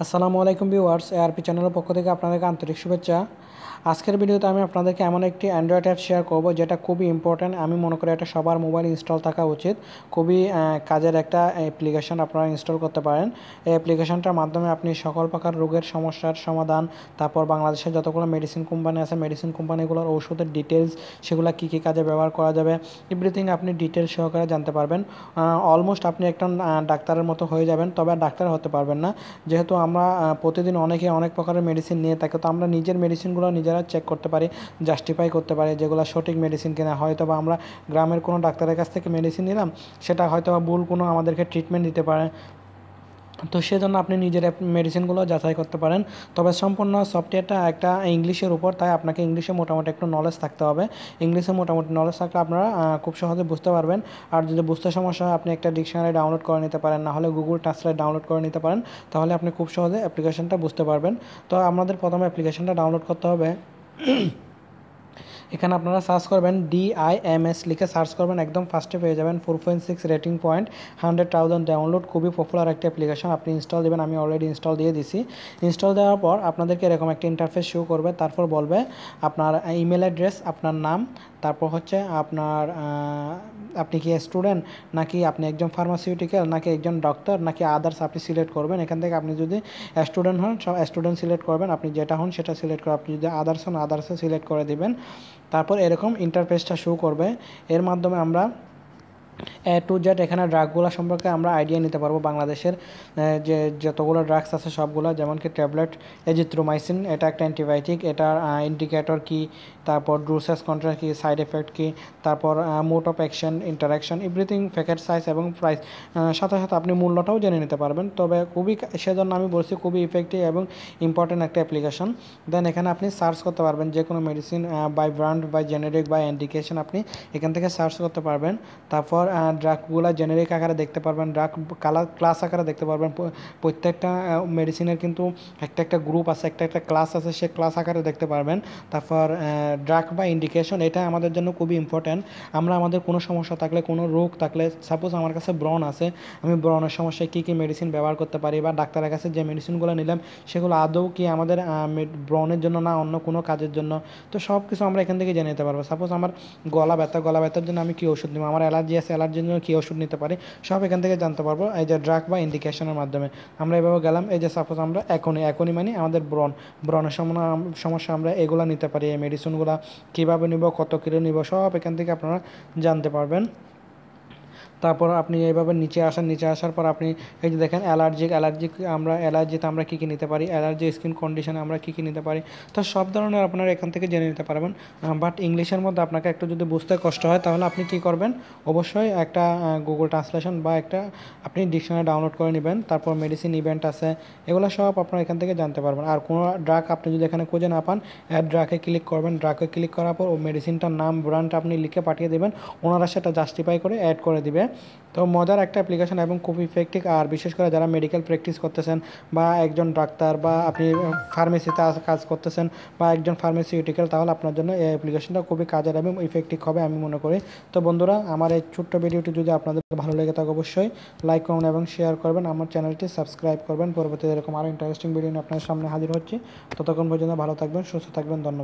আসসালামু আলাইকুম viewers, ARP চ্যানেলের পক্ষ থেকে আপনাদেরকে আন্তরিক শুভেচ্ছা। আজকের ভিডিওতে আমি আপনাদেরকে এমন একটি অ্যান্ড্রয়েড অ্যাপ শেয়ার করব যেটা খুবই ইম্পর্ট্যান্ট। আমি মনে করি এটা সবার মোবাইল ইনস্টল থাকা উচিত। খুবই কাজের একটা অ্যাপ্লিকেশন আপনারা ইনস্টল করতে পারেন। এই অ্যাপ্লিকেশনটার মাধ্যমে আপনি সকল প্রকার রোগের সমস্যার সমাধান, তারপর বাংলাদেশের যতগুলো মেডিসিন কোম্পানি আছে মেডিসিন কোম্পানিগুলোর ওষুধের ডিটেলস, সেগুলো কী কী কাজে ব্যবহার করা যাবে, এভরিথিং আপনি ডিটেলস সহকারে জানতে পারবেন। অলমোস্ট আপনি একটা ডাক্তারের মতো হয়ে যাবেন, তবে আর ডাক্তার হতে পারবেন না। যেহেতু আমরা প্রতিদিন অনেক প্রকারের মেডিসিন নিয়ে থাকি, তো আমরা নিজের মেডিসিনগুলো নিজেরা চেক করতে পারি, জাস্টিফাই করতে পারি যেগুলো সঠিক মেডিসিন কিনা। হয়তো বা আমরা গ্রামের কোনো ডাক্তারের কাছ থেকে মেডিসিন নিলাম, সেটা হয়তো বা ভুল কোনো আমাদেরকে ট্রিটমেন্ট দিতে পারে, তো সেজন্য আপনি নিজের মেডিসিনগুলো যাচাই করতে পারেন। তবে সম্পূর্ণ সফটওয়্যারটা একটা ইংলিশের উপর, তাই আপনাকে ইংলিশে মোটামুটি একটু নলেজ থাকতে হবে। ইংলিশে মোটামুটি নলেজ থাকলে আপনারা খুব সহজে বুঝতে পারবেন। আর যদি বুঝতে সমস্যা হয়, আপনি একটা ডিকশনারি ডাউনলোড করে নিতে পারেন, না হলে গুগল ট্রান্সলেট ডাউনলোড করে নিতে পারেন, তাহলে আপনি খুব সহজে অ্যাপ্লিকেশনটা বুঝতে পারবেন। তো আমাদের প্রথমে অ্যাপ্লিকেশনটা ডাউনলোড করতে হবে। এখানে আপনারা সার্চ করবেন DIMS লিখে সার্চ করবেন, একদম ফার্স্টে পেয়ে যাবেন। 4.6 রেটিং পয়েন্ট, 100,000 ডাউনলোড, খুবই পপুলার একটা অ্যাপ্লিকেশন। আপনি ইনস্টল দেবেন, আমি অলরেডি ইনস্টল দিয়ে দিছি। ইনস্টল দেওয়ার পর আপনাদেরকে এরকম একটা ইন্টারফেস শো করবে। তারপর বলবে আপনার ইমেল অ্যাড্রেস, আপনার নাম, তারপর হচ্ছে আপনার আপনি কি স্টুডেন্ট, নাকি আপনি একজন ফার্মাসিউটিক্যাল, নাকি একজন ডক্টর, নাকি আদার্স আপনি সিলেক্ট করবেন। এখান থেকে আপনি যদি স্টুডেন্ট হন স্টুডেন্ট সিলেক্ট করবেন, আপনি যেটা হন সেটা সিলেক্ট করবেন, আপনি যদি আদার্স হন আদার্সে সিলেক্ট করে দিবেন। তারপর এরকম ইন্টারফেসটা শো করবে। এর মাধ্যমে আমরা টু জেড এখানে ড্রাগগুলো সম্পর্কে আমরা আইডিয়া নিতে পারবো। বাংলাদেশের যে যতগুলো ড্রাগস আছে সবগুলো, যেমন কি ট্যাবলেট এজিথ্রোমাইসিন, এটা একটা অ্যান্টিবায়োটিক, এটার ইন্ডিকেটর কি, তারপর ডোসেজ কন্ট্রোল কি, সাইড এফেক্ট কি, তারপর mode of action, interaction, everything, packet size এবং প্রাইস, সাথে সাথে আপনি মূল্যটাও জেনে নিতে পারবেন। তবে খুবই, সেজন্য আমি বলছি খুবই ইফেক্টিভ এবং ইম্পর্টেন্ট একটা অ্যাপ্লিকেশন। দেন এখানে আপনি সার্চ করতে পারবেন যে কোনো medicine by brand, by generic, by indication, আপনি এখান থেকে সার্চ করতে পারবেন। তারপর ড্রাগগুলো জেনেরিক আকারে দেখতে পারবেন, ড্রাগ ক্লাস আকারে দেখতে পারবেন। প্রত্যেকটা মেডিসিনের কিন্তু একটা গ্রুপ আছে, একটা ক্লাস আছে, সে ক্লাস আকারে দেখতে পারবেন। তারপর ড্রাগ বা ইন্ডিকেশন, এটা আমাদের জন্য খুবই ইম্পর্ট্যান্ট। আমরা আমাদের কোনো সমস্যা থাকলে, কোনো রোগ থাকলে, সাপোজ আমার কাছে ব্রণ আছে, আমি ব্রণের সমস্যায় কী কী মেডিসিন ব্যবহার করতে পারি, বা ডাক্তারের কাছে যে মেডিসিনগুলো নিলাম সেগুলো আদৌ কি আমাদের ব্রণের জন্য না অন্য কোনো কাজের জন্য, তো সব কিছু আমরা এখান থেকে জেনে নিতে পারবো। সাপোজ আমার গলা ব্যথার জন্য আমি কী ওষুধ নেবো, আমার অ্যালার্জি আছে, অ্যালার্জির জন্য কী ওষুধ নিতে পারি, সব এখান থেকে জানতে পারবো এই যে ড্রাগ বা ইন্ডিকেশনের মাধ্যমে। আমরা এভাবে গেলাম, এই যে সাপোজ আমরা এখনই মানে আমাদের ব্রণের সমস্যা, আমরা এগুলো নিতে পারি। এই মেডিসিনগুলো কীভাবে নিব, কত কিলো নিব, সব এখান থেকে আপনারা জানতে পারবেন। তারপর আপনি এইভাবে নিচে আসার পর আপনি এই যে দেখেন অ্যালার্জিতে আমরা কী কী নিতে পারি, অ্যালার্জি স্কিন কন্ডিশনে আমরা কী কী নিতে পারি, তো সব ধরনের আপনারা এখান থেকে জেনে নিতে পারবেন। বাট ইংলিশের মধ্যে আপনাকে একটু যদি বুঝতে কষ্ট হয়, তাহলে আপনি কী করবেন, অবশ্যই একটা গুগল ট্রান্সলেশন বা একটা আপনি ডিকশনারি ডাউনলোড করে নেবেন। তারপর মেডিসিন ইভেন্ট আছে, এগুলো সব আপনারা এখান থেকে জানতে পারবেন। আর কোনো ড্রাগ আপনি যদি এখানে খুঁজে না পান, অ্যাড ড্রাগে ক্লিক করবেন। ড্রাগে ক্লিক করার পর ও মেডিসিনটার নাম, ব্র্যান্ড আপনি লিখে পাঠিয়ে দেবেন, ওনারা সেটা জাস্টিফাই করে অ্যাড করে দিবে। তো মজার একটা অ্যাপ্লিকেশন এবং খুব ইফেক্টিভ। আর বিশেষ করে যারা মেডিকেল প্র্যাকটিস করতেছেন, বা একজন ডাক্তার, বা আপনি ফার্মেসিতে কাজ করতেছেন, বা একজন ফার্মাসিউটিক্যাল, তাহলে আপনার জন্য এই অ্যাপ্লিকেশনটা খুবই কাজের এবং ইফেক্টিভ হবে আমি মনে করি। তো বন্ধুরা, আমার এই ছোট্ট ভিডিওটি যদি আপনাদের ভালো লেগে থাকে, অবশ্যই লাইক, কমেন্ট এবং শেয়ার করবেন। আমার চ্যানেলটি সাবস্ক্রাইব করবেন। পরবর্তীতে এরকম আরও ইন্টারেস্টিং ভিডিও নিয়ে আপনার সামনে হাজির হচ্ছি। ততক্ষণ পর্যন্ত ভালো থাকবেন, সুস্থ থাকবেন। ধন্যবাদ।